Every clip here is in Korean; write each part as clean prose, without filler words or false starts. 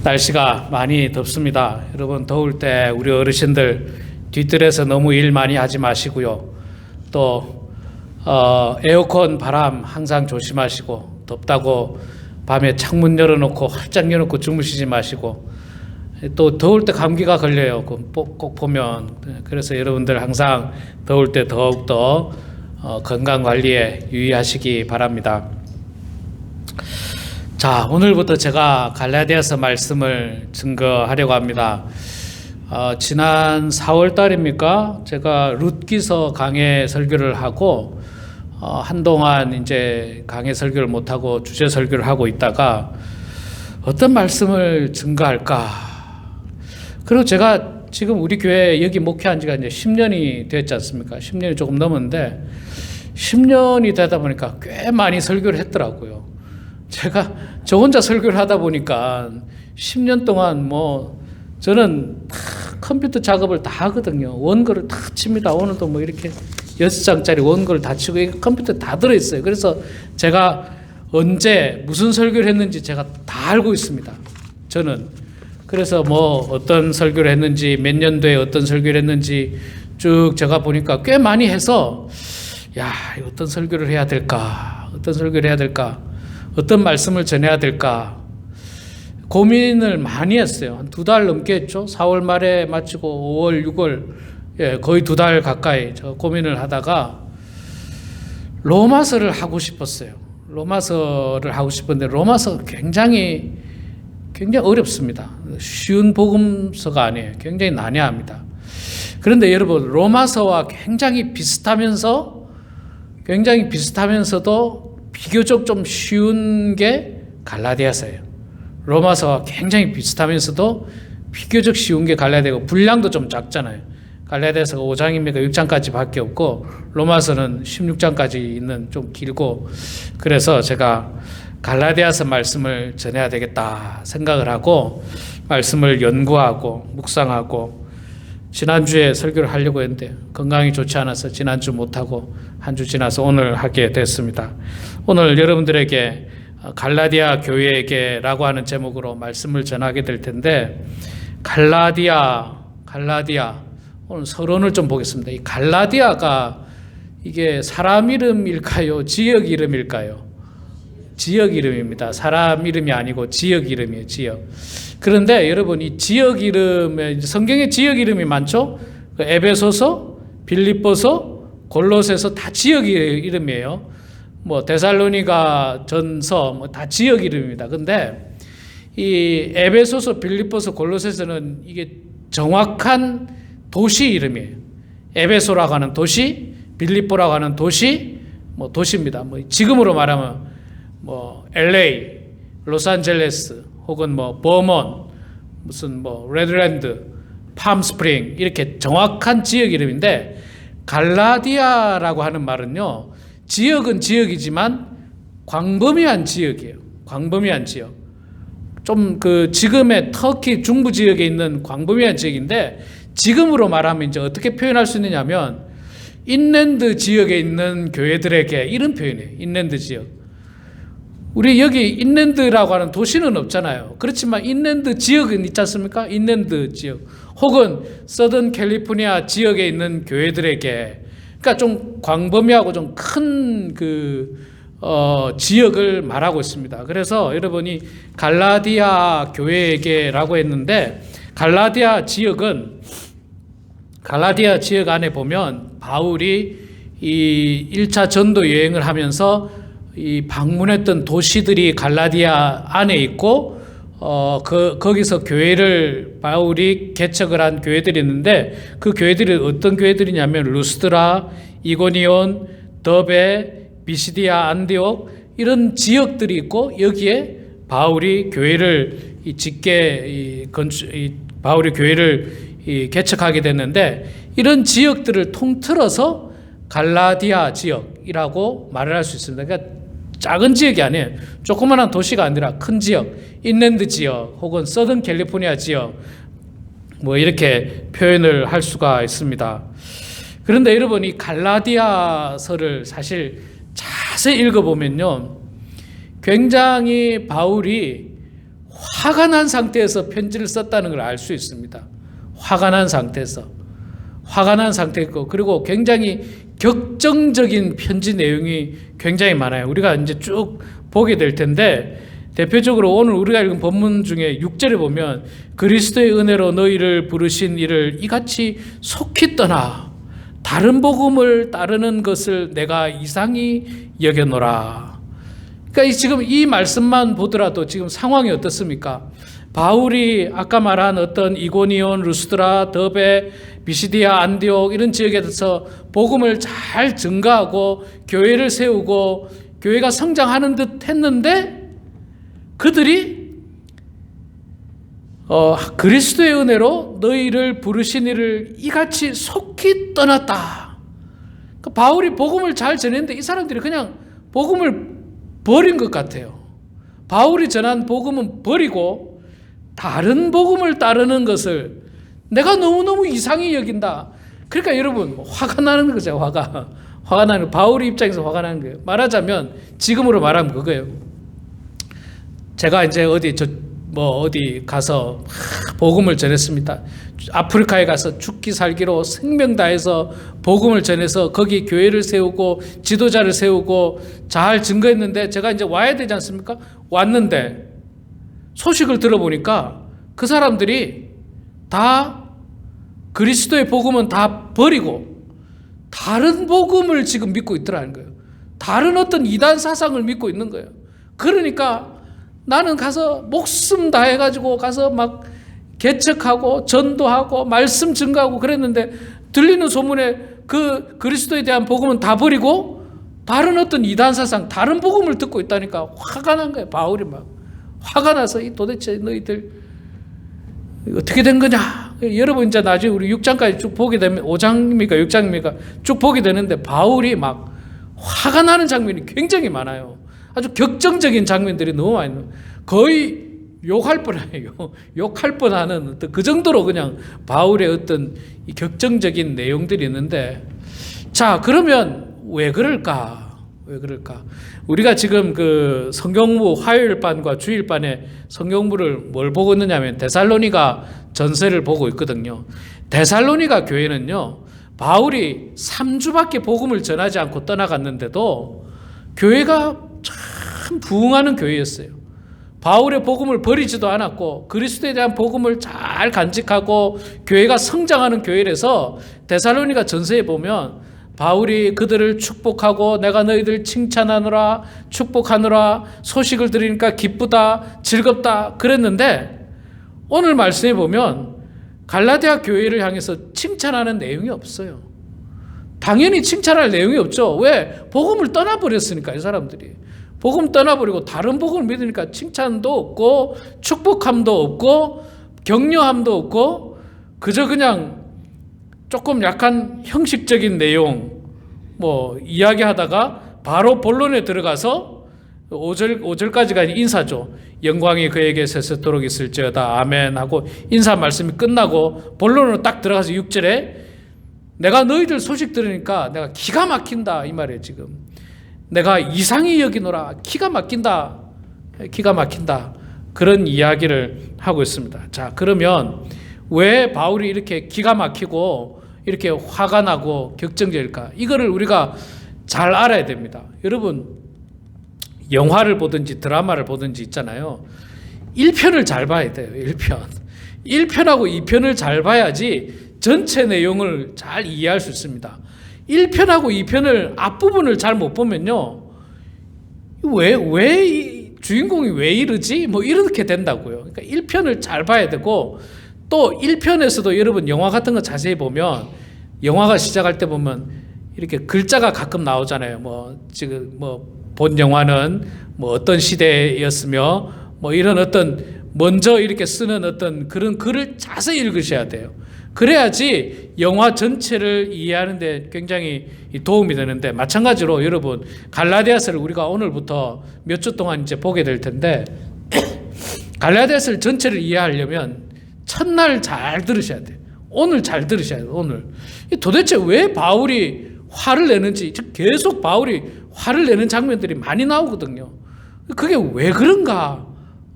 날씨가 많이 덥습니다. 여러분, 더울 때 우리 어르신들 뒤뜰에서 너무 일 많이 하지 마시고요. 또 에어컨 바람 항상 조심하시고, 덥다고 밤에 창문 열어놓고 활짝 열어놓고 주무시지 마시고, 또 더울 때 감기가 걸려요. 꼭 보면. 그래서 여러분들 항상 더울 때 더욱더 건강 관리에 유의하시기 바랍니다. 자, 오늘부터 제가 갈라디아서 말씀을 증거하려고 합니다. 지난 4월 달입니까? 제가 룻기서 강해 설교를 하고 한동안 이제 강해 설교를 못하고 주제 설교를 하고 있다가 어떤 말씀을 증거할까? 그리고 제가 지금 우리 교회 여기 목회한 지가 이제 10년이 됐지 않습니까? 10년이 조금 넘었는데 10년이 되다 보니까 꽤 많이 설교를 했더라고요. 제가 저 혼자 설교를 하다 보니까 10년 동안 저는 다 컴퓨터 작업을 다 하거든요. 원고를 다 칩니다. 오늘도 이렇게 6장짜리 원고를 다 치고 컴퓨터에 다 들어있어요. 그래서 제가 언제 무슨 설교를 했는지 제가 다 알고 있습니다. 저는. 그래서 어떤 설교를 했는지, 몇 년도에 어떤 설교를 했는지 쭉 제가 보니까 꽤 많이 해서 어떤 설교를 해야 될까? 어떤 설교를 해야 될까? 어떤 말씀을 전해야 될까? 고민을 많이 했어요. 한 2달 넘게 했죠. 4월 말에 마치고 5월, 6월, 거의 2달 가까이 저 고민을 하다가 로마서를 하고 싶었어요. 로마서를 하고 싶은데 로마서 굉장히 어렵습니다. 쉬운 복음서가 아니에요. 굉장히 난해합니다. 그런데 여러분, 로마서와 굉장히 비슷하면서도 비교적 좀 쉬운 게 갈라디아서예요. 로마서와 굉장히 비슷하면서도 비교적 쉬운 게 갈라디아고 분량도 좀 작잖아요. 갈라디아서가 5장입니까 6장까지 밖에 없고 로마서는 16장까지 있는 좀 길고, 그래서 제가 갈라디아서 말씀을 전해야 되겠다 생각을 하고 말씀을 연구하고 묵상하고, 지난주에 설교를 하려고 했는데 건강이 좋지 않아서 지난주 못하고 한 주 지나서 오늘 하게 됐습니다. 오늘 여러분들에게 갈라디아 교회에게라고 하는 제목으로 말씀을 전하게 될 텐데, 갈라디아 오늘 서론을 좀 보겠습니다. 이 갈라디아가 이게 사람 이름일까요? 지역 이름일까요? 지역 이름입니다. 사람 이름이 아니고 지역 이름이에요. 지역. 그런데 여러분, 이 지역 이름에 성경에 지역 이름이 많죠? 에베소서, 빌립보서, 골로새서 다 지역 이름이에요. 데살로니가 전서 다 지역 이름입니다. 근데 이 에베소서, 빌립보서, 골로새서는 이게 정확한 도시 이름이에요. 에베소라고 하는 도시, 빌립보라고 하는 도시, 도시입니다. 지금으로 말하면 LA, 로스앤젤레스, 혹은 버몬, 레드랜드, 팜스프링, 이렇게 정확한 지역 이름인데, 갈라디아라고 하는 말은요, 지역은 지역이지만 광범위한 지역이에요. 광범위한 지역. 좀 지금의 터키 중부 지역에 있는 광범위한 지역인데, 지금으로 말하면 이제 어떻게 표현할 수 있느냐면, 인랜드 지역에 있는 교회들에게 이런 표현이에요. 인랜드 지역. 우리 여기 인랜드라고 하는 도시는 없잖아요. 그렇지만 인랜드 지역은 있지 않습니까? 인랜드 지역. 혹은 서던 캘리포니아 지역에 있는 교회들에게, 그러니까 좀 광범위하고 좀 큰 지역을 말하고 있습니다. 그래서 여러분이 갈라디아 교회에게라고 했는데, 갈라디아 지역 안에 보면 바울이 이 1차 전도 여행을 하면서 이 방문했던 도시들이 갈라디아 안에 있고, 거기서 바울이 개척을 한 교회들이 있는데, 그 교회들이 어떤 교회들이냐면 루스드라, 이고니온, 더베, 비시디아, 안디옥, 이런 지역들이 있고, 여기에 바울이 교회를 개척하게 됐는데, 이런 지역들을 통틀어서 갈라디아 지역이라고 말을 할 수 있습니다. 그러니까 작은 지역이 아니에요. 조그마한 도시가 아니라 큰 지역, 인랜드 지역, 혹은 서던 캘리포니아 지역, 이렇게 표현을 할 수가 있습니다. 그런데 여러분, 이 갈라디아서를 사실 자세히 읽어보면요, 굉장히 바울이 화가 난 상태에서 편지를 썼다는 걸 알 수 있습니다. 화가 난 상태고, 그리고 굉장히 격정적인 편지 내용이 굉장히 많아요. 우리가 이제 쭉 보게 될 텐데, 대표적으로 오늘 우리가 읽은 본문 중에 6절에 보면 그리스도의 은혜로 너희를 부르신 이를 이같이 속히 떠나 다른 복음을 따르는 것을 내가 이상히 여겨노라. 그러니까 지금 이 말씀만 보더라도 지금 상황이 어떻습니까? 바울이 아까 말한 어떤 이고니온, 루스드라, 더베, 비시디아, 안디옥 이런 지역에서 복음을 잘 증가하고 교회를 세우고 교회가 성장하는 듯 했는데, 그들이 그리스도의 은혜로 너희를 부르신 이를 이같이 속히 떠났다. 그러니까 바울이 복음을 잘 전했는데 이 사람들이 그냥 복음을 버린 것 같아요. 바울이 전한 복음은 버리고 다른 복음을 따르는 것을 내가 너무너무 이상히 여긴다. 그러니까 여러분, 화가 나는 거죠. 화가 나는 거. 바울의 입장에서 화가 나는 거예요. 말하자면 지금으로 말하면 그거예요. 제가 이제 어디 가서 복음을 전했습니다. 아프리카에 가서 죽기 살기로 생명 다해서 복음을 전해서 거기 교회를 세우고 지도자를 세우고 잘 증거했는데, 제가 이제 와야 되지 않습니까? 왔는데 소식을 들어보니까 그 사람들이 다 그리스도의 복음은 다 버리고 다른 복음을 지금 믿고 있더라는 거예요. 다른 어떤 이단 사상을 믿고 있는 거예요. 그러니까 나는 가서 목숨 다해가지고 가서 막 개척하고 전도하고 말씀 증거하고 그랬는데, 들리는 소문에 그 그리스도에 대한 복음은 다 버리고 다른 어떤 이단 사상, 다른 복음을 듣고 있다니까 화가 난 거예요. 바울이 막 화가 나서 도대체 너희들 어떻게 된 거냐. 여러분 이제 나중에 우리 6장까지 쭉 보게 되면 5장입니까 6장입니까 쭉 보게 되는데, 바울이 막 화가 나는 장면이 굉장히 많아요. 아주 격정적인 장면들이 너무 많이 나와요. 거의 욕할 뻔해요. 욕할 뻔하는 어떤 그 정도로 그냥 바울의 어떤 이 격정적인 내용들이 있는데, 자, 그러면 왜 그럴까? 우리가 지금 그 성경부 화요일반과 주일반에 성경부를 뭘 보고 있느냐면 데살로니가 전서를 보고 있거든요. 데살로니가 교회는요, 바울이 3주밖에 복음을 전하지 않고 떠나갔는데도 교회가 참 부흥하는 교회였어요. 바울의 복음을 버리지도 않았고 그리스도에 대한 복음을 잘 간직하고 교회가 성장하는 교회라서 데살로니가 전서에 보면 바울이 그들을 축복하고 내가 너희들 칭찬하노라 축복하노라 소식을 들으니까 기쁘다 즐겁다 그랬는데, 오늘 말씀에 보면 갈라디아 교회를 향해서 칭찬하는 내용이 없어요. 당연히 칭찬할 내용이 없죠. 왜? 복음을 떠나버렸으니까. 이 사람들이 복음 떠나버리고 다른 복음을 믿으니까 칭찬도 없고 축복함도 없고 격려함도 없고 그저 그냥 조금 약간 형식적인 내용 뭐 이야기하다가 바로 본론에 들어가서 5절까지가 인사죠. 영광이 그에게 세세토록 있을지어다 아멘 하고 인사 말씀이 끝나고 본론으로 딱 들어가서 6절에 내가 너희들 소식 들으니까 내가 기가 막힌다 이 말이에요. 지금 내가 이상히 여기노라. 기가 막힌다 그런 이야기를 하고 있습니다. 자, 그러면 왜 바울이 이렇게 기가 막히고 이렇게 화가 나고 격정적일까? 이거를 우리가 잘 알아야 됩니다. 여러분, 영화를 보든지 드라마를 보든지 있잖아요. 1편을 잘 봐야 돼요. 1편하고 2편을 잘 봐야지 전체 내용을 잘 이해할 수 있습니다. 1편하고 2편을 앞부분을 잘 못 보면요, 왜 주인공이 왜 이러지? 뭐 이렇게 된다고요. 그러니까 1편을 잘 봐야 되고, 또 1편에서도 여러분 영화 같은 거 자세히 보면 영화가 시작할 때 보면 이렇게 글자가 가끔 나오잖아요. 뭐 지금 뭐 본 영화는 뭐 어떤 시대였으며 뭐 이런 어떤 먼저 이렇게 쓰는 어떤 그런 글을 자세히 읽으셔야 돼요. 그래야지 영화 전체를 이해하는 데 굉장히 도움이 되는데, 마찬가지로 여러분 갈라디아서를 우리가 오늘부터 몇 주 동안 이제 보게 될 텐데 갈라디아서 전체를 이해하려면 첫날 잘 들으셔야 돼요. 오늘 잘 들으셔야 돼요. 오늘 도대체 왜 바울이 화를 내는지, 계속 바울이 화를 내는 장면들이 많이 나오거든요. 그게 왜 그런가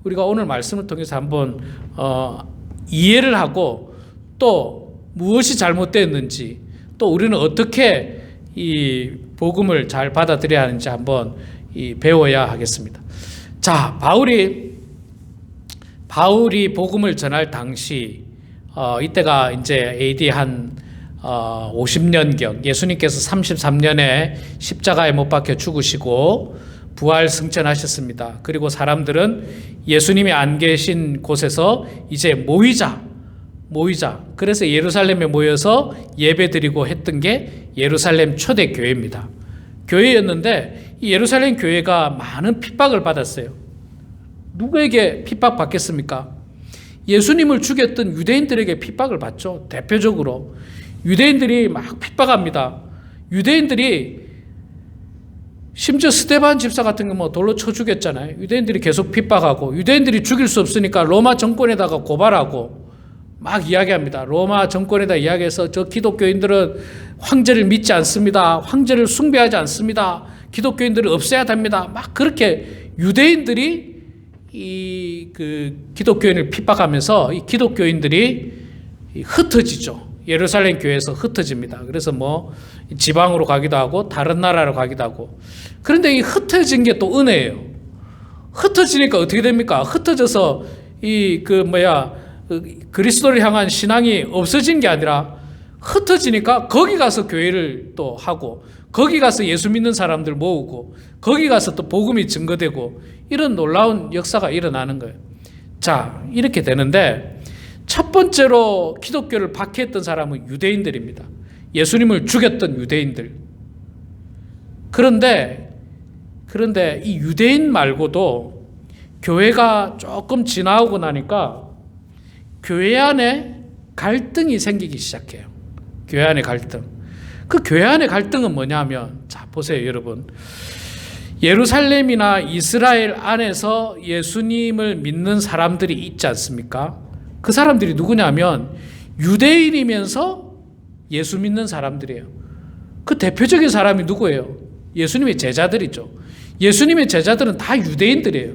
우리가 오늘 말씀을 통해서 한번 이해를 하고 또 무엇이 잘못되었는지 또 우리는 어떻게 이 복음을 잘 받아들여야 하는지 한번 배워야 하겠습니다. 자, 바울이 복음을 전할 당시 이때가 이제 AD 한 50년경, 예수님께서 33년에 십자가에 못 박혀 죽으시고 부활 승천하셨습니다. 그리고 사람들은 예수님이 안 계신 곳에서 이제 모이자. 그래서 예루살렘에 모여서 예배드리고 했던 게 예루살렘 초대 교회입니다. 교회였는데 이 예루살렘 교회가 많은 핍박을 받았어요. 누구에게 핍박받겠습니까? 예수님을 죽였던 유대인들에게 핍박을 받죠. 대표적으로 유대인들이 막 핍박합니다. 유대인들이 심지어 스데반 집사 같은 거 뭐 돌로 쳐 죽였잖아요. 유대인들이 계속 핍박하고 유대인들이 죽일 수 없으니까 로마 정권에다가 고발하고 막 이야기합니다. 로마 정권에다 이야기해서 저 기독교인들은 황제를 믿지 않습니다. 황제를 숭배하지 않습니다. 기독교인들을 없애야 됩니다. 막 그렇게 유대인들이 그 기독교인을 핍박하면서 이 기독교인들이 흩어지죠. 예루살렘 교회에서 흩어집니다. 그래서 뭐 지방으로 가기도 하고 다른 나라로 가기도 하고. 그런데 이 흩어진 게 또 은혜예요. 흩어지니까 어떻게 됩니까? 흩어져서 그리스도를 향한 신앙이 없어진 게 아니라 흩어지니까 거기 가서 교회를 또 하고 거기 가서 예수 믿는 사람들 모으고 거기 가서 또 복음이 증거되고 이런 놀라운 역사가 일어나는 거예요. 자, 이렇게 되는데 첫 번째로 기독교를 박해했던 사람은 유대인들입니다. 예수님을 죽였던 유대인들. 그런데 이 유대인 말고도 교회가 조금 지나오고 나니까 교회 안에 갈등이 생기기 시작해요. 교회 안에 갈등. 그 교회 안의 갈등은 뭐냐면, 자, 보세요, 여러분. 예루살렘이나 이스라엘 안에서 예수님을 믿는 사람들이 있지 않습니까? 그 사람들이 누구냐면 유대인이면서 예수 믿는 사람들이에요. 그 대표적인 사람이 누구예요? 예수님의 제자들이죠. 예수님의 제자들은 다 유대인들이에요.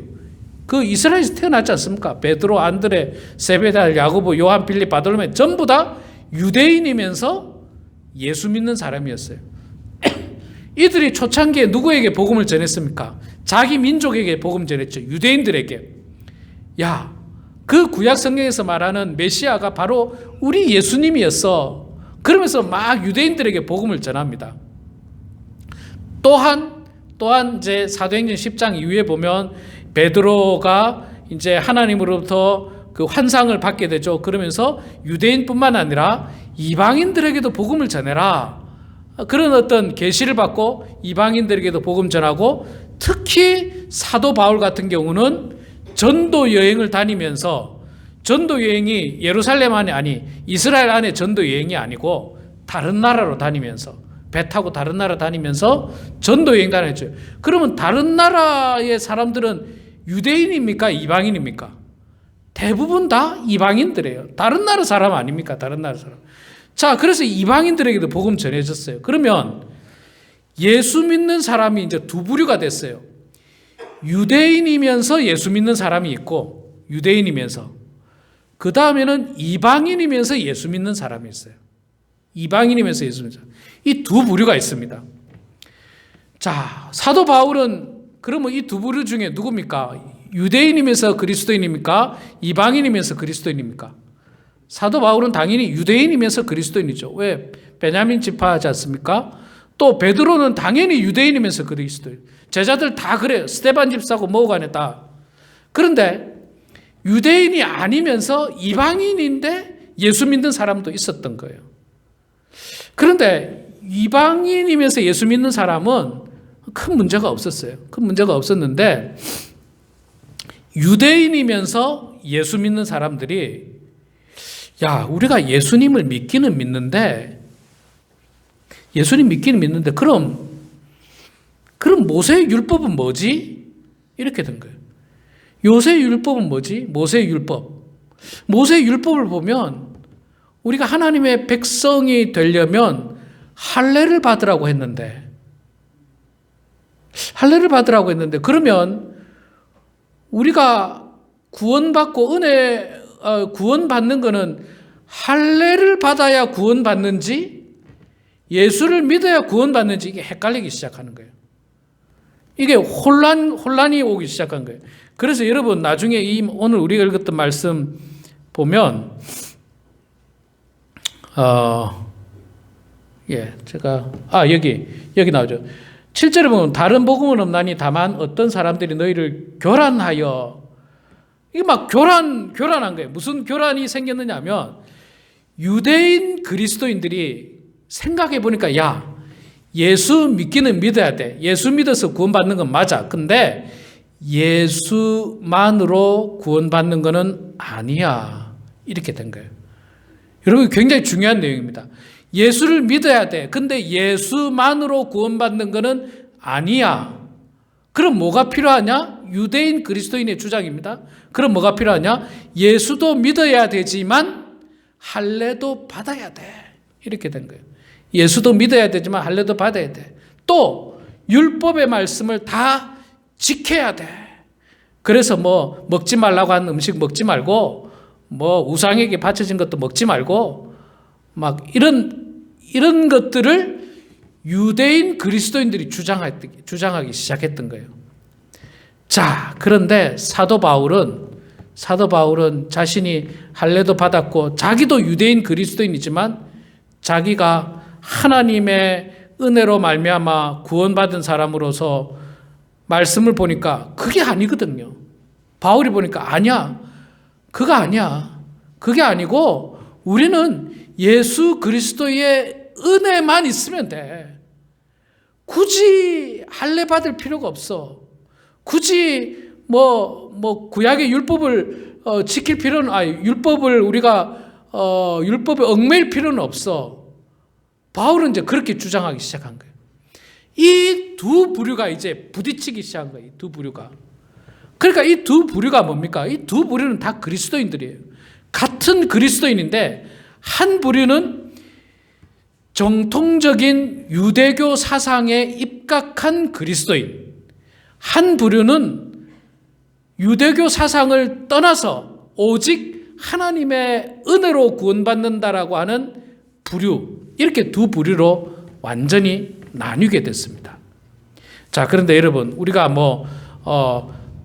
그 이스라엘에서 태어났지 않습니까? 베드로, 안드레, 세베다, 야고보, 요한, 빌립, 바돌로메 전부 다 유대인이면서 예수 믿는 사람이었어요. 이들이 초창기에 누구에게 복음을 전했습니까? 자기 민족에게 복음 전했죠. 유대인들에게. 야, 그 구약 성경에서 말하는 메시아가 바로 우리 예수님이었어. 그러면서 막 유대인들에게 복음을 전합니다. 또한 이제 사도행전 10장 이후에 보면 베드로가 이제 하나님으로부터 그 환상을 받게 되죠. 그러면서 유대인뿐만 아니라 이방인들에게도 복음을 전해라. 그런 어떤 계시를 받고 이방인들에게도 복음 전하고, 특히 사도 바울 같은 경우는 전도 여행을 다니면서, 전도 여행이 예루살렘 안에 이스라엘 안에 전도 여행이 아니고 다른 나라로 다니면서, 배 타고 다른 나라 다니면서 전도 여행 다녔죠. 그러면 다른 나라의 사람들은 유대인입니까? 이방인입니까? 대부분 다 이방인들이에요. 다른 나라 사람 아닙니까? 다른 나라 사람. 자, 그래서 이방인들에게도 복음 전해졌어요. 그러면 예수 믿는 사람이 이제 두 부류가 됐어요. 유대인이면서 예수 믿는 사람이 있고, 유대인이면서. 그 다음에는 이방인이면서 예수 믿는 사람이 있어요. 이방인이면서 예수 믿는 사람. 이 두 부류가 있습니다. 자, 사도 바울은 그러면 이 두 부류 중에 누굽니까? 유대인이면서 그리스도인입니까? 이방인이면서 그리스도인입니까? 사도 바울은 당연히 유대인이면서 그리스도인이죠. 왜? 베냐민 지파하지 않습니까? 또 베드로는 당연히 유대인이면서 그리스도인. 제자들 다 그래요. 스데반 집사고 뭐간에 다. 그런데 유대인이 아니면서 이방인인데 예수 믿는 사람도 있었던 거예요. 그런데 이방인이면서 예수 믿는 사람은 큰 문제가 없었어요. 큰 문제가 없었는데, 유대인이면서 예수 믿는 사람들이, 야, 우리가 예수님을 믿기는 믿는데, 그럼 모세의 율법은 뭐지? 이렇게 된 거예요. 요새의 율법은 뭐지? 모세의 율법. 모세의 율법을 보면 우리가 하나님의 백성이 되려면 할례를 받으라고 했는데, 그러면 우리가 구원받고 구원받는 거는 할례를 받아야 구원받는지 예수를 믿어야 구원받는지 이게 헷갈리기 시작하는 거예요. 이게 혼란이 오기 시작한 거예요. 그래서 여러분 나중에 오늘 우리가 읽었던 말씀 보면 제가 여기 나오죠. 7절에 보면 다른 복음은 없나니 다만 어떤 사람들이 너희를 교란하여, 이게 막 교란한 거예요. 무슨 교란이 생겼느냐 하면 유대인 그리스도인들이 생각해 보니까 예수 믿기는 믿어야 돼. 예수 믿어서 구원받는 건 맞아. 근데 예수만으로 구원받는 거는 아니야. 이렇게 된 거예요. 여러분 굉장히 중요한 내용입니다. 예수를 믿어야 돼. 근데 예수만으로 구원받는 거는 아니야. 그럼 뭐가 필요하냐? 유대인 그리스도인의 주장입니다. 그럼 뭐가 필요하냐? 예수도 믿어야 되지만 할례도 받아야 돼. 이렇게 된 거예요. 예수도 믿어야 되지만 할례도 받아야 돼. 또 율법의 말씀을 다 지켜야 돼. 그래서 먹지 말라고 하는 음식 먹지 말고 우상에게 바쳐진 것도 먹지 말고 막 이런 것들을 유대인 그리스도인들이 주장하기 시작했던 거예요. 자, 그런데 사도 바울은 자신이 할례도 받았고 자기도 유대인 그리스도인이지만 자기가 하나님의 은혜로 말미암아 구원받은 사람으로서 말씀을 보니까 그게 아니거든요. 바울이 보니까 아니야. 그거 아니야. 그게 아니고 우리는 예수 그리스도의 은혜만 있으면 돼. 굳이 할례 받을 필요가 없어. 굳이 구약의 율법을 지킬 필요는 율법을 우리가 율법에 얽매일 필요는 없어. 바울은 이제 그렇게 주장하기 시작한 거예요. 이 두 부류가 이제 부딪히기 시작한 거예요. 이 두 부류가. 그러니까 이 두 부류가 뭡니까? 이 두 부류는 다 그리스도인들이에요. 같은 그리스도인인데 한 부류는 정통적인 유대교 사상에 입각한 그리스도인, 한 부류는 유대교 사상을 떠나서 오직 하나님의 은혜로 구원받는다라고 하는 부류, 이렇게 두 부류로 완전히 나뉘게 됐습니다. 자, 그런데 여러분 우리가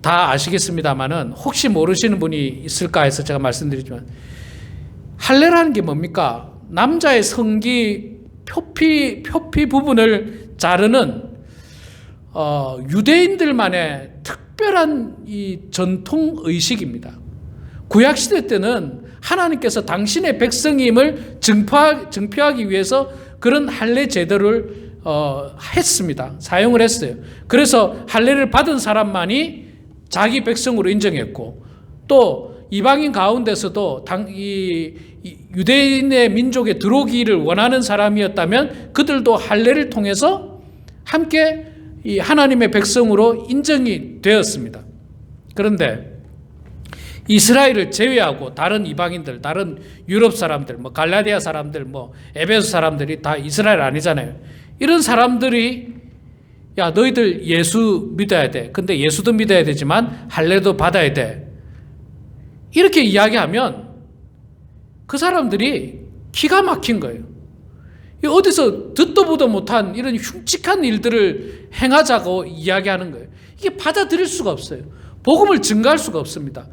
다 아시겠습니다만은 혹시 모르시는 분이 있을까 해서 제가 말씀드리지만 할례라는 게 뭡니까? 남자의 성기 표피 부분을 자르는 유대인들만의 특별한 이 전통 의식입니다. 구약 시대 때는 하나님께서 당신의 백성임을 증표하기 위해서 그런 할례 제도를 했습니다. 사용을 했어요. 그래서 할례를 받은 사람만이 자기 백성으로 인정했고 또 이방인 가운데서도 이 유대인의 민족에 들어오기를 원하는 사람이었다면 그들도 할례를 통해서 함께 이 하나님의 백성으로 인정이 되었습니다. 그런데 이스라엘을 제외하고 다른 이방인들, 다른 유럽 사람들, 갈라디아 사람들, 에베소 사람들이 다 이스라엘 아니잖아요. 이런 사람들이 너희들 예수 믿어야 돼. 근데 예수도 믿어야 되지만 할례도 받아야 돼. 이렇게 이야기하면 그 사람들이 기가 막힌 거예요. 어디서 듣도 보도 못한 이런 흉측한 일들을 행하자고 이야기하는 거예요. 이게 받아들일 수가 없어요. 복음을 증거할 수가 없습니다.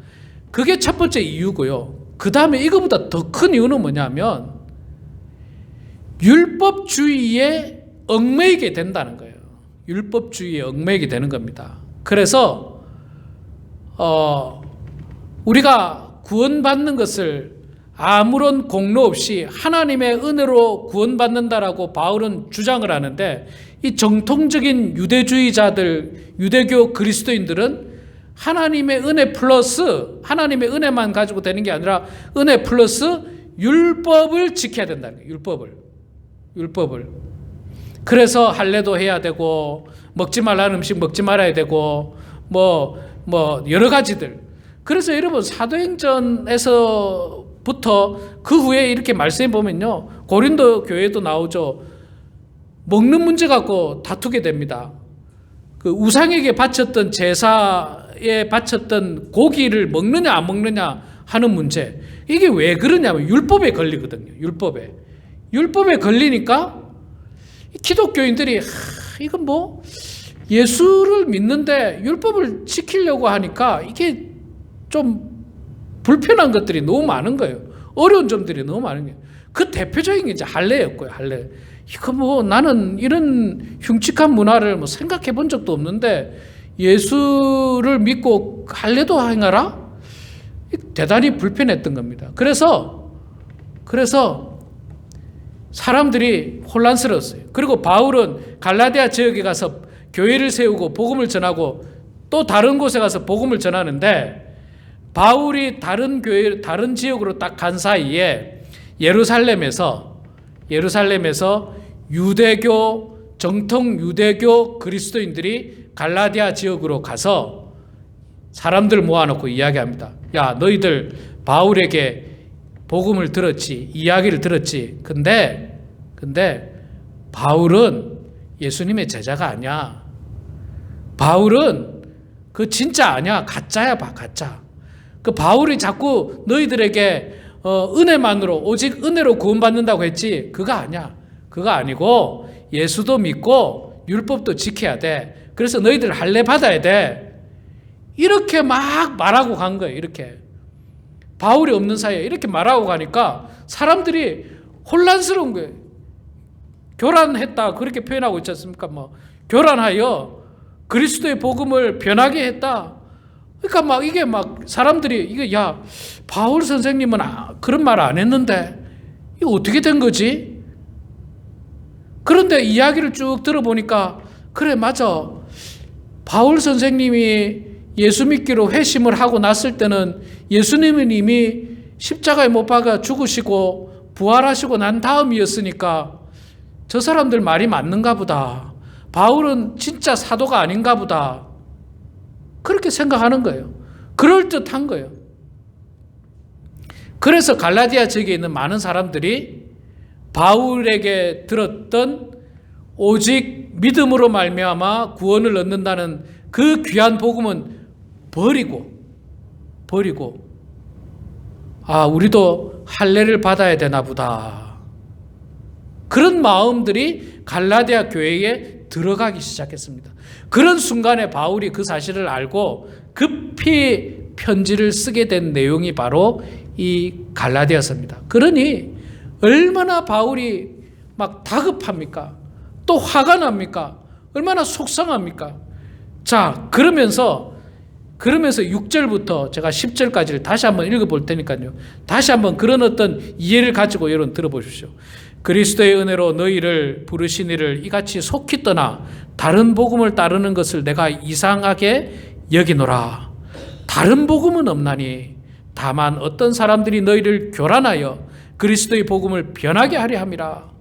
그게 첫 번째 이유고요. 그 다음에 이거보다 더 큰 이유는 뭐냐면 율법주의에 얽매이게 된다는 거예요. 율법주의에 얽매이게 되는 겁니다. 그래서 우리가 구원받는 것을 아무런 공로 없이 하나님의 은혜로 구원받는다라고 바울은 주장을 하는데 이 정통적인 유대주의자들, 유대교 그리스도인들은 하나님의 은혜 플러스 하나님의 은혜만 가지고 되는 게 아니라 은혜 플러스 율법을 지켜야 된다는 거예요. 율법을. 그래서 할례도 해야 되고 먹지 말라는 음식 먹지 말아야 되고 여러 가지들. 그래서 여러분 사도행전에서부터 그 후에 이렇게 말씀해 보면요. 고린도 교회도 나오죠. 먹는 문제 갖고 다투게 됩니다. 그 우상에게 바쳤던 제사 제사에 바쳤던 고기를 먹느냐 안 먹느냐 하는 문제. 이게 왜 그러냐면 율법에 걸리거든요. 율법에 걸리니까 기독교인들이 이건 뭐 예수를 믿는데 율법을 지키려고 하니까 이게 좀 불편한 것들이 너무 많은 거예요. 어려운 점들이 너무 많은 거예요. 그 대표적인 게 이제 할례였고요. 할례. 이거 뭐 나는 이런 흉측한 문화를 뭐 생각해 본 적도 없는데 예수를 믿고 할례도 행하라? 대단히 불편했던 겁니다. 그래서 사람들이 혼란스러웠어요. 그리고 바울은 갈라디아 지역에 가서 교회를 세우고 복음을 전하고 또 다른 곳에 가서 복음을 전하는데 바울이 다른 지역으로 딱 간 사이에 예루살렘에서 정통 유대교 그리스도인들이 갈라디아 지역으로 가서 사람들 모아놓고 이야기합니다. 야, 너희들 바울에게 복음을 들었지, 이야기를 들었지. 근데 바울은 예수님의 제자가 아니야. 바울은 그 진짜 아니야. 가짜야, 가짜. 그 바울이 자꾸 너희들에게 은혜만으로 오직 은혜로 구원받는다고 했지. 그거 아니야. 그거 아니고 예수도 믿고 율법도 지켜야 돼. 그래서 너희들 할례 받아야 돼. 이렇게 막 말하고 간 거예요. 이렇게. 바울이 없는 사이에 이렇게 말하고 가니까 사람들이 혼란스러운 거예요. 교란했다 그렇게 표현하고 있지 않습니까? 뭐 교란하여 그리스도의 복음을 변하게 했다. 그러니까 막 이게 막 사람들이 이게 야 바울 선생님은 그런 말 안 했는데 이거 어떻게 된 거지? 그런데 이야기를 쭉 들어보니까 그래 맞아. 바울 선생님이 예수 믿기로 회심을 하고 났을 때는 예수님은 이미 십자가에 못 박아 죽으시고 부활하시고 난 다음이었으니까 저 사람들 말이 맞는가 보다. 바울은 진짜 사도가 아닌가 보다. 그렇게 생각하는 거예요. 그럴듯한 거예요. 그래서 갈라디아 지역에 있는 많은 사람들이 바울에게 들었던 오직 믿음으로 말미암아 구원을 얻는다는 그 귀한 복음은 버리고 우리도 할례를 받아야 되나 보다. 그런 마음들이 갈라디아 교회에 들어가기 시작했습니다. 그런 순간에 바울이 그 사실을 알고 급히 편지를 쓰게 된 내용이 바로 이 갈라디아서입니다. 그러니 얼마나 바울이 막 다급합니까? 또 화가 납니까? 얼마나 속상합니까? 자, 그러면서 6절부터 제가 10절까지를 다시 한번 읽어볼 테니까요. 다시 한번 그런 어떤 이해를 가지고 여러분 들어보십시오. 그리스도의 은혜로 너희를 부르신 이를 이같이 속히 떠나 다른 복음을 따르는 것을 내가 이상하게 여기노라. 다른 복음은 없나니 다만 어떤 사람들이 너희를 교란하여 그리스도의 복음을 변하게 하려 함이라.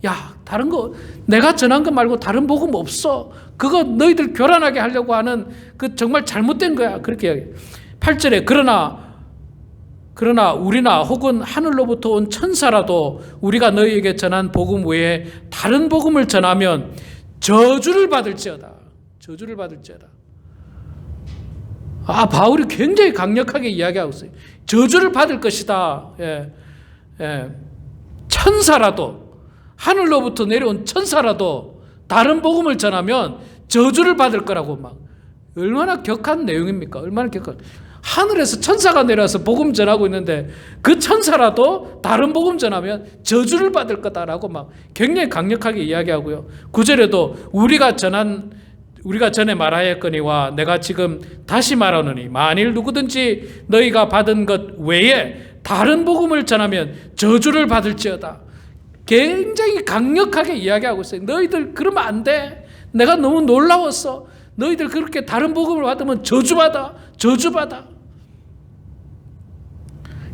야, 다른 거 내가 전한 거 말고 다른 복음 없어. 그거 너희들 교란하게 하려고 하는 그 정말 잘못된 거야. 그렇게 이야기해요. 8절에 그러나 우리나 혹은 하늘로부터 온 천사라도 우리가 너희에게 전한 복음 외에 다른 복음을 전하면 저주를 받을지어다. 바울이 굉장히 강력하게 이야기하고 있어요. 저주를 받을 것이다. 천사라도 하늘로부터 내려온 천사라도 다른 복음을 전하면 저주를 받을 거라고 막 얼마나 격한 내용입니까? 얼마나 격한. 하늘에서 천사가 내려와서 복음 전하고 있는데 그 천사라도 다른 복음 전하면 저주를 받을 거다라고 막 굉장히 강력하게 이야기하고요. 9절에도 우리가 전에 말하였거니와 내가 지금 다시 말하노니 만일 누구든지 너희가 받은 것 외에 다른 복음을 전하면 저주를 받을지어다. 굉장히 강력하게 이야기하고 있어요. 너희들 그러면 안 돼. 내가 너무 놀라웠어. 너희들 그렇게 다른 복음을 받으면 저주받아.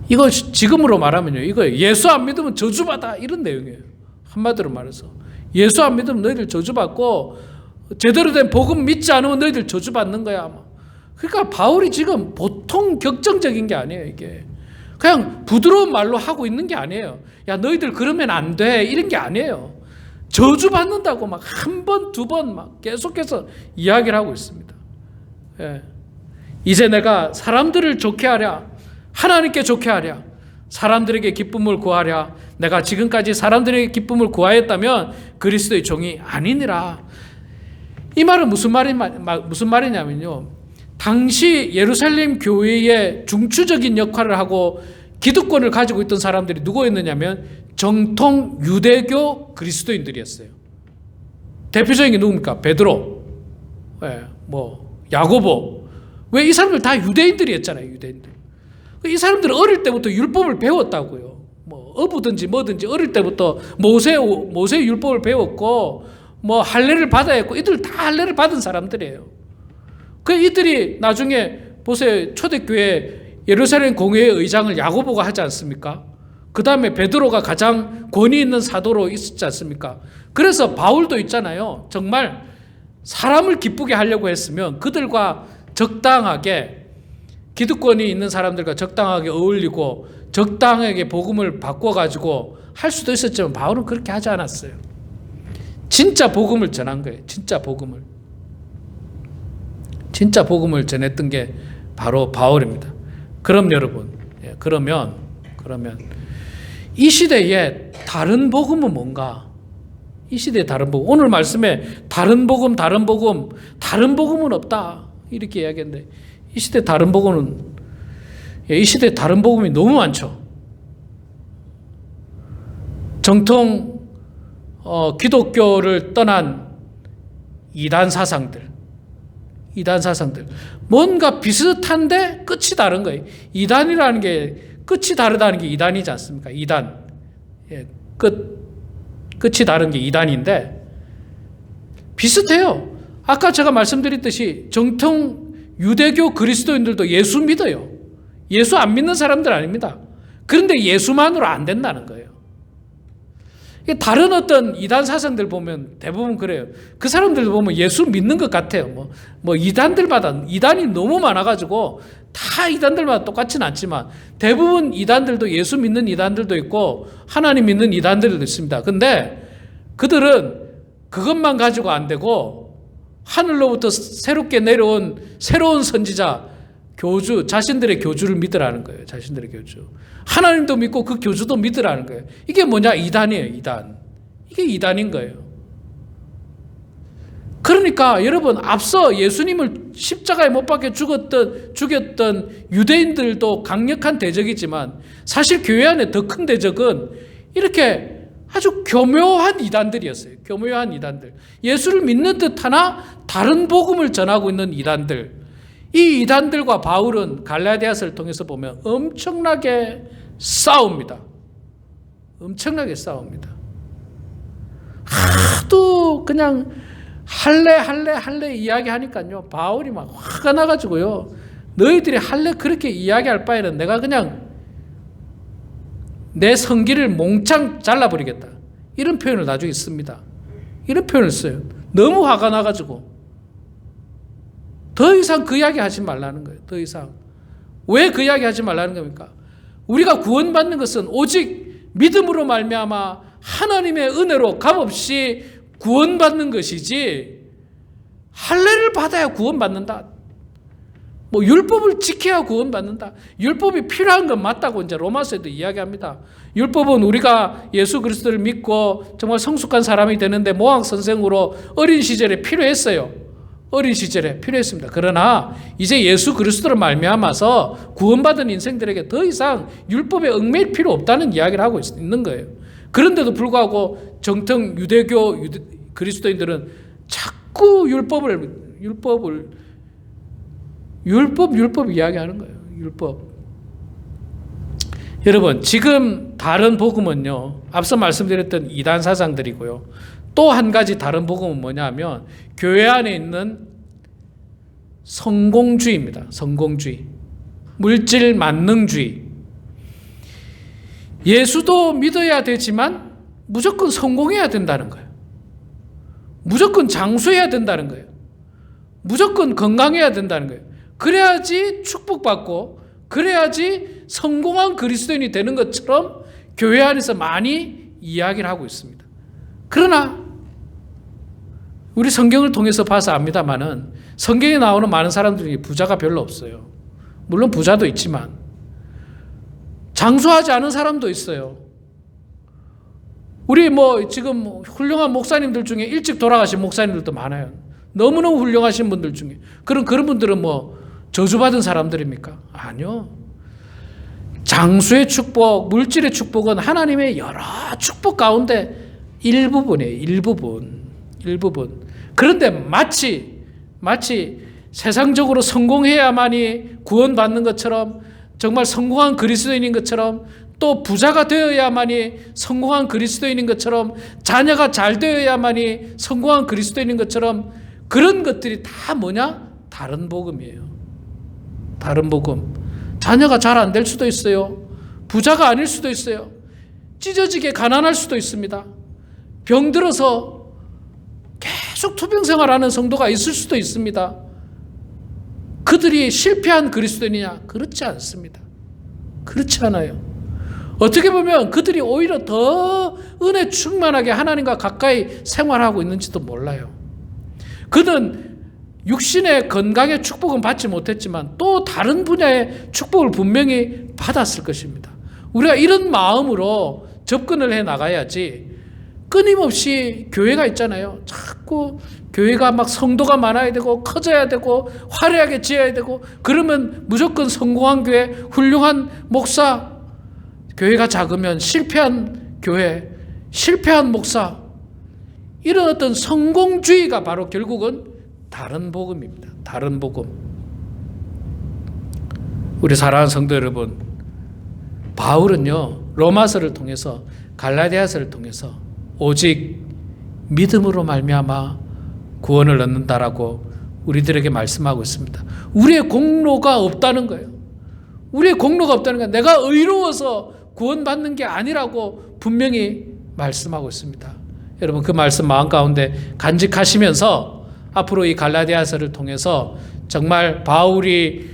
이거 지금으로 말하면요. 이거 예수 안 믿으면 저주받아. 이런 내용이에요. 한마디로 말해서. 예수 안 믿으면 너희들 저주받고 제대로 된 복음 믿지 않으면 너희들 저주받는 거야. 아마. 그러니까 바울이 지금 보통 격정적인 게 아니에요. 이게. 그냥 부드러운 말로 하고 있는 게 아니에요. 야, 너희들 그러면 안 돼. 이런 게 아니에요. 저주받는다고 막 한 번, 두 번 막 계속해서 이야기를 하고 있습니다. 예. 이제 내가 사람들을 좋게 하랴, 하나님께 좋게 하랴, 사람들에게 기쁨을 구하랴. 내가 지금까지 사람들에게 기쁨을 구하였다면 그리스도의 종이 아니니라. 이 말은 무슨 말이냐면요, 당시 예루살렘 교회의 중추적인 역할을 하고 기득권을 가지고 있던 사람들이 누구였느냐면 정통 유대교 그리스도인들이었어요. 대표적인 게 누굽니까? 베드로, 야고보. 왜? 이 사람들 다 유대인들이었잖아요. 유대인들. 이 사람들은 어릴 때부터 율법을 배웠다고요. 어부든지 뭐든지 어릴 때부터 모세 율법을 배웠고, 할례를 받아야 했고, 이들 다 할례를 받은 사람들이에요. 이들이 나중에 보세요. 초대교회 예루살렘 공회의 의장을 야고보가 하지 않습니까? 그 다음에 베드로가 가장 권위 있는 사도로 있었지 않습니까? 그래서 바울도 있잖아요. 정말 사람을 기쁘게 하려고 했으면 그들과 적당하게, 기득권이 있는 사람들과 적당하게 어울리고 적당하게 복음을 바꿔가지고 할 수도 있었지만 바울은 그렇게 하지 않았어요. 진짜 복음을 전한 거예요. 진짜 복음을 전했던 게 바로 바울입니다. 그럼 여러분, 그러면 이 시대에 다른 복음은 뭔가? 이 시대의 다른 복음, 오늘 말씀에 다른 복음은 없다 이렇게 이야기했는데, 이 시대 다른 복음이 너무 많죠. 정통 기독교를 떠난 이단 사상들, 뭔가 비슷한데 끝이 다른 거예요. 이단이라는 게 끝이 다르다는 게 이단이지 않습니까? 이단, 끝이 다른 게 이단인데 비슷해요. 아까 제가 말씀드렸듯이 정통 유대교 그리스도인들도 예수 믿어요. 예수 안 믿는 사람들 아닙니다. 그런데 예수만으로 안 된다는 거예요. 다른 어떤 이단 사상들 보면 대부분 그래요. 그 사람들 보면 예수 믿는 것 같아요. 이단이 너무 많아가지고 다 이단들마다 똑같지는 않지만 대부분 이단들도 예수 믿는 이단들도 있고 하나님 믿는 이단들도 있습니다. 근데 그들은 그것만 가지고 안 되고 하늘로부터 새롭게 내려온 새로운 선지자, 교주, 자신들의 교주를 믿으라는 거예요. 자신들의 교주. 하나님도 믿고 그 교주도 믿으라는 거예요. 이게 뭐냐? 이단이에요. 이단. 이게 이단인 거예요. 그러니까 여러분, 앞서 예수님을 십자가에 못 박혀 죽였던 유대인들도 강력한 대적이지만 사실 교회 안에 더 큰 대적은 이렇게 아주 교묘한 이단들이었어요. 교묘한 이단들. 예수를 믿는 듯 하나 다른 복음을 전하고 있는 이단들. 이 이단들과 바울은 갈라디아서를 통해서 보면 엄청나게 싸웁니다. 엄청나게 싸웁니다. 하도 그냥 할래 이야기하니까요, 바울이 막 화가 나가지고요, 너희들이 할래 그렇게 이야기할 바에는 내가 그냥 내 성기를 몽창 잘라버리겠다, 이런 표현을 나중에 씁니다. 이런 표현을 써요. 너무 화가 나가지고 더 이상 그 이야기 하지 말라는 거예요. 더 이상. 왜 그 이야기 하지 말라는 겁니까? 우리가 구원받는 것은 오직 믿음으로 말미암아 하나님의 은혜로 값없이 구원받는 것이지, 할례를 받아야 구원받는다, 율법을 지켜야 구원받는다, 율법이 필요한 건 맞다고 이제 로마서에도 이야기합니다. 율법은 우리가 예수 그리스도를 믿고 정말 성숙한 사람이 되는데 모학 선생으로 어린 시절에 필요했어요. 어린 시절에 필요했습니다. 그러나 이제 예수 그리스도를 말미암아서 구원받은 인생들에게 더 이상 율법에 얽매일 필요 없다는 이야기를 하고 있는 거예요. 그런데도 불구하고 정통 유대교 그리스도인들은 자꾸 율법 이야기하는 거예요. 율법. 여러분, 지금 다른 복음은요, 앞서 말씀드렸던 이단 사상들이고요. 또 한 가지 다른 복음은 뭐냐면 교회 안에 있는 성공주의입니다. 성공주의. 물질 만능주의. 예수도 믿어야 되지만 무조건 성공해야 된다는 거예요. 무조건 장수해야 된다는 거예요. 무조건 건강해야 된다는 거예요. 그래야지 축복받고 그래야지 성공한 그리스도인이 되는 것처럼 교회 안에서 많이 이야기를 하고 있습니다. 그러나 우리 성경을 통해서 봐서 압니다만은 성경에 나오는 많은 사람들 중에 부자가 별로 없어요. 물론 부자도 있지만 장수하지 않은 사람도 있어요. 우리 지금 훌륭한 목사님들 중에 일찍 돌아가신 목사님들도 많아요. 너무너무 훌륭하신 분들 중에 그런 분들은 저주받은 사람들입니까? 아니요. 장수의 축복, 물질의 축복은 하나님의 여러 축복 가운데 일부분이에요. 일부분. 그런데 마치 세상적으로 성공해야만이 구원받는 것처럼, 정말 성공한 그리스도인인 것처럼, 또 부자가 되어야만이 성공한 그리스도인인 것처럼, 자녀가 잘 되어야만이 성공한 그리스도인인 것처럼, 그런 것들이 다 뭐냐? 다른 복음이에요. 다른 복음. 자녀가 잘 안 될 수도 있어요. 부자가 아닐 수도 있어요. 찢어지게 가난할 수도 있습니다. 병들어서 계속 투병생활하는 성도가 있을 수도 있습니다. 그들이 실패한 그리스도인이냐? 그렇지 않습니다. 그렇지 않아요. 어떻게 보면 그들이 오히려 더 은혜 충만하게 하나님과 가까이 생활하고 있는지도 몰라요. 그는 육신의 건강의 축복은 받지 못했지만 또 다른 분야의 축복을 분명히 받았을 것입니다. 우리가 이런 마음으로 접근을 해 나가야지, 끊임없이 교회가 있잖아요. 자꾸 교회가 막 성도가 많아야 되고 커져야 되고 화려하게 지어야 되고, 그러면 무조건 성공한 교회, 훌륭한 목사, 교회가 작으면 실패한 교회, 실패한 목사, 이런 어떤 성공주의가 바로 결국은 다른 복음입니다. 다른 복음. 우리 사랑하는 성도 여러분, 바울은요, 로마서를 통해서, 갈라디아서를 통해서 오직 믿음으로 말미암아 구원을 얻는다라고 우리들에게 말씀하고 있습니다. 우리의 공로가 없다는 거예요. 우리의 공로가 없다는 거예요. 내가 의로워서 구원받는 게 아니라고 분명히 말씀하고 있습니다. 여러분, 그 말씀 마음 가운데 간직하시면서 앞으로 이 갈라디아서를 통해서 정말 바울이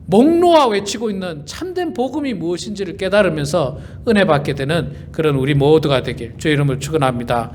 목놓아 외치고 있는 참된 복음이 무엇인지를 깨달으면서 은혜 받게 되는 그런 우리 모두가 되길 주의 이름으로 축원합니다.